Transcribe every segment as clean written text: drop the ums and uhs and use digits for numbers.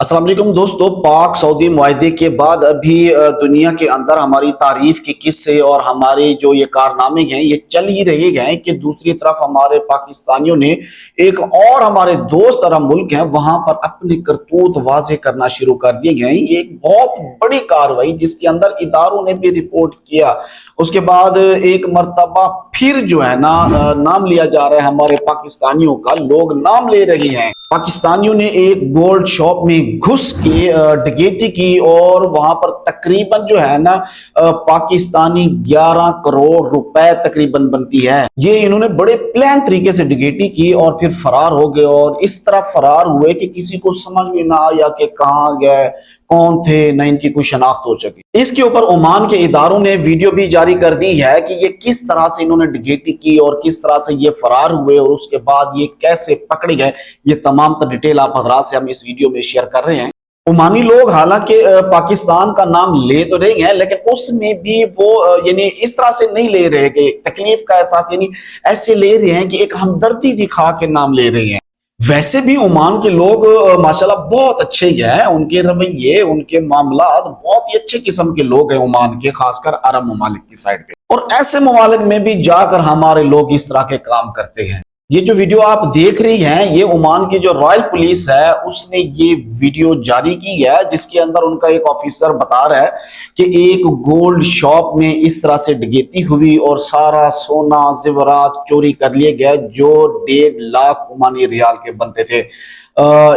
अस्सलाम वालेकुम दोस्तों। पाक सऊदी मुआहदे के बाद अभी दुनिया के अंदर हमारी तारीफ के किस्से और हमारे जो ये कारनामे हैं ये चल ही रहे हैं कि दूसरी तरफ हमारे पाकिस्तानियों ने एक और हमारे दोस्त अरब मुल्क हैं वहां पर अपने करतूत वाजे करना शुरू कर दिए गए। ये एक बहुत बड़ी कार्रवाई जिसके अंदर इदारों ने भी रिपोर्ट किया। उसके बाद एक मर्तबा फिर जो है ना नाम लिया जा रहा है हमारे पाकिस्तानियों का, लोग नाम ले रहे हैं। पाकिस्तानियों ने एक गोल्ड शॉप में घुस के डकैती की और वहां पर तकरीबन जो है ना पाकिस्तानी 11 करोड़ रुपए तकरीबन बनती है। ये इन्होंने बड़े प्लान तरीके से डकैती की और फिर फरार हो गए और इस तरह फरार हुए कि किसी को समझ में ना आया कि कहाँ गए, कौन थे, न इनकी कोई शनाख्त हो सकी। इसके ऊपर ओमान के इदारों ने वीडियो भी जारी कर दी है कि ये किस तरह से इन्होंने डकैती की और किस तरह से ये फरार हुए और उसके बाद ये कैसे पकड़े गए। ये तमाम डिटेल आप हजरात से हम इस वीडियो में शेयर कर रहे हैं। ओमानी लोग हालांकि पाकिस्तान का नाम ले तो रहे हैं लेकिन उसमें भी वो यानी इस तरह से नहीं ले रहे कि तकलीफ का एहसास, यानी ऐसे ले रहे हैं कि एक हमदर्दी दिखा के नाम ले रहे हैं। वैसे भी ओमान के लोग माशाल्लाह बहुत अच्छे हैं, उनके रवैये, उनके मामलात बहुत ही अच्छे किस्म के लोग हैं ओमान के, खासकर अरब ममालिक की साइड पे। और ऐसे ममालिक में भी जाकर हमारे लोग इस तरह के काम करते हैं। ये जो वीडियो आप देख रही हैं ये ओमान की जो रॉयल पुलिस है उसने ये वीडियो जारी की है, जिसके अंदर उनका एक ऑफिसर बता रहा है कि एक गोल्ड शॉप में इस तरह से डकैती हुई और सारा सोना जेवरात चोरी कर लिए गए जो 1.5 लाख ओमानी रियाल के बनते थे।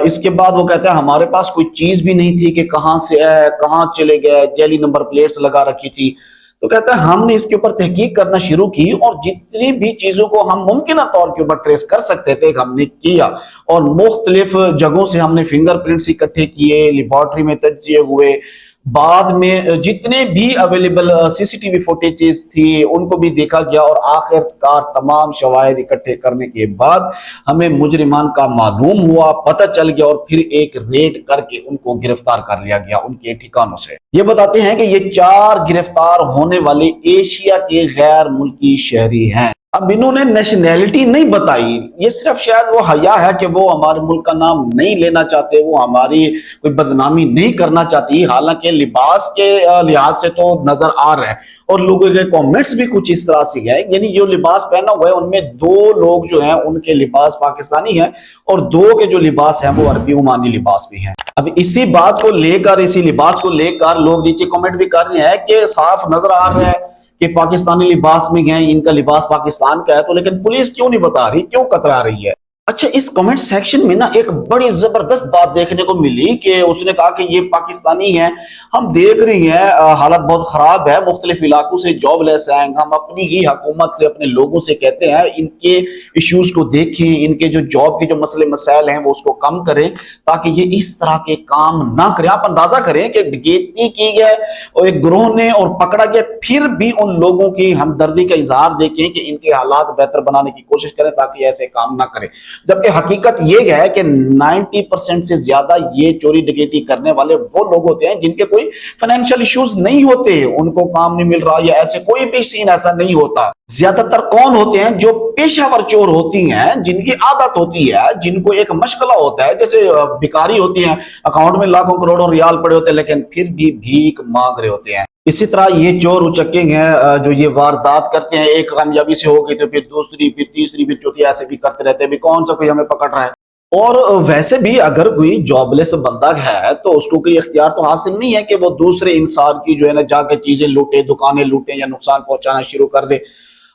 इसके बाद वो कहते हैं हमारे पास कोई चीज भी नहीं थी कि कहाँ से है, कहाँ चले गए, जेली नंबर प्लेट्स लगा रखी थी। तो कहता है हमने इसके ऊपर तहकीक करना शुरू की और जितनी भी चीजों को हम मुमकिन तौर के ऊपर ट्रेस कर सकते थे हमने किया और मुख्तलिफ जगहों से हमने फिंगरप्रिंट्स इकट्ठे किए, लेबोरेटरी में तज्जिए हुए, बाद में जितने भी अवेलेबल सीसीटीवी फुटेजेस थी उनको भी देखा गया और आखिरकार तमाम शवाहिद इकट्ठे करने के बाद हमें मुजरिमान का मालूम हुआ, पता चल गया और फिर एक रेड करके उनको गिरफ्तार कर लिया गया उनके ठिकानों से। ये बताते हैं कि ये 4 गिरफ्तार होने वाले एशिया के गैर मुल्की शहरी हैं। अब इन्होंने नेशनैलिटी नहीं बताई, ये सिर्फ शायद वो हया है कि वो हमारे मुल्क का नाम नहीं लेना चाहते, वो हमारी कोई बदनामी नहीं करना चाहती। हालांकि लिबास के लिहाज से तो नजर आ रहा है और लोगों के कमेंट्स भी कुछ इस तरह से है, यानी जो लिबास पहना हुआ है उनमें 2 लोग जो हैं उनके लिबास पाकिस्तानी हैं और 2 के जो लिबास हैं वो अरबी ओमानी लिबास भी हैं। अब इसी बात को लेकर, इसी लिबास को लेकर लोग नीचे कमेंट भी कर रहे हैं कि साफ नजर आ रहा है कि पाकिस्तानी लिबास में गए, इनका लिबास पाकिस्तान का है, तो लेकिन पुलिस क्यों नहीं बता रही, क्यों कतरा रही है। अच्छा, इस कमेंट सेक्शन में ना एक बड़ी जबरदस्त बात देखने को मिली कि उसने कहा कि ये पाकिस्तानी है, हम देख रही हैं हालत बहुत खराब है, मुख्तलिफ इलाकों से जॉबलेस हैं, हम अपनी ही हुकूमत से, अपने लोगों से कहते हैं इनके इश्यूज को देखें, इनके जो जॉब के जो मसले मसाइल हैं वो उसको कम करें ताकि ये इस तरह के काम ना करें। आप अंदाजा करें कि डकैती की गई और एक ग्रोह ने और पकड़ा गया, फिर भी उन लोगों की हमदर्दी का इजहार देखें कि इनके हालात बेहतर बनाने की कोशिश करें ताकि ऐसे काम ना करें। जबकि हकीकत ये है कि 90% से ज्यादा ये चोरी डकैती करने वाले वो लोग होते हैं जिनके कोई फाइनेंशियल इश्यूज नहीं होते, उनको काम नहीं मिल रहा या ऐसे कोई भी सीन ऐसा नहीं होता। ज्यादातर कौन होते हैं? जो पेशावर चोर होती हैं, जिनकी आदत होती है, जिनको एक मशगला होता है, जैसे भिखारी होती हैं, अकाउंट में लाखों करोड़ों रियाल पड़े होते हैं लेकिन फिर भी भीख मांग रहे होते हैं। इसी तरह ये चोर उचक्के हैं जो ये वारदात करते हैं, एक कामयाबी से हो गई तो फिर दूसरी, फिर तीसरी, फिर चौथी, ऐसे भी करते रहते हैं, भी कौन सा कोई हमें पकड़ रहा है। और वैसे भी अगर कोई जॉबलेस बंदा है तो उसको कोई इख्तियार तो हासिल नहीं है कि वो दूसरे इंसान की जो है ना जाके चीजें लूटे, दुकानें लूटे या नुकसान पहुंचाना शुरू कर दे।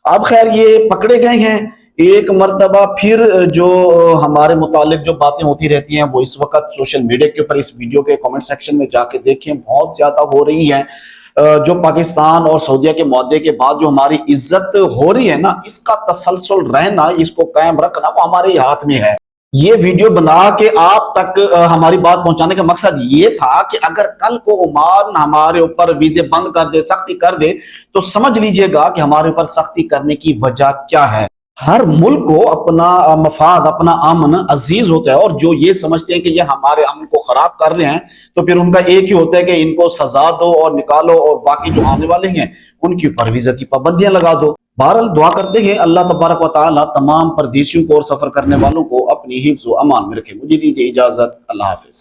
अब खैर ये पकड़े गए हैं। एक मर्तबा फिर जो हमारे मुतालिक जो बातें होती रहती हैं वो इस वक्त सोशल मीडिया के ऊपर, इस वीडियो के कमेंट सेक्शन में जाके देखें, बहुत ज्यादा हो रही है। जो पाकिस्तान और सऊदीया के मुआहदे के बाद जो हमारी इज्जत हो रही है ना, इसका तसलसल रहना, इसको कायम रखना वो हमारे हाथ में है। ये वीडियो बना के आप तक हमारी बात पहुंचाने का मकसद ये था कि अगर कल को ओमान हमारे ऊपर वीजे बंद कर दे, सख्ती कर दे, तो समझ लीजिएगा कि हमारे ऊपर सख्ती करने की वजह क्या है। हर मुल्क को अपना मफाद, अपना अमन अजीज होता है और जो ये समझते हैं कि ये हमारे अमन को खराब कर रहे हैं तो फिर उनका एक ही होता है कि इनको सजा दो और निकालो और बाकी जो आने वाले हैं उनके ऊपर वीजा की पाबंदियां लगा दो। बहरहाल दुआ करते हैं अल्लाह तबारक व तआला तमाम परदेशियों को और सफर करने वालों को अपनी हिफ्ज़ व अमान में रखे। मुझे दीजिए इजाजत, अल्लाह हाफिज।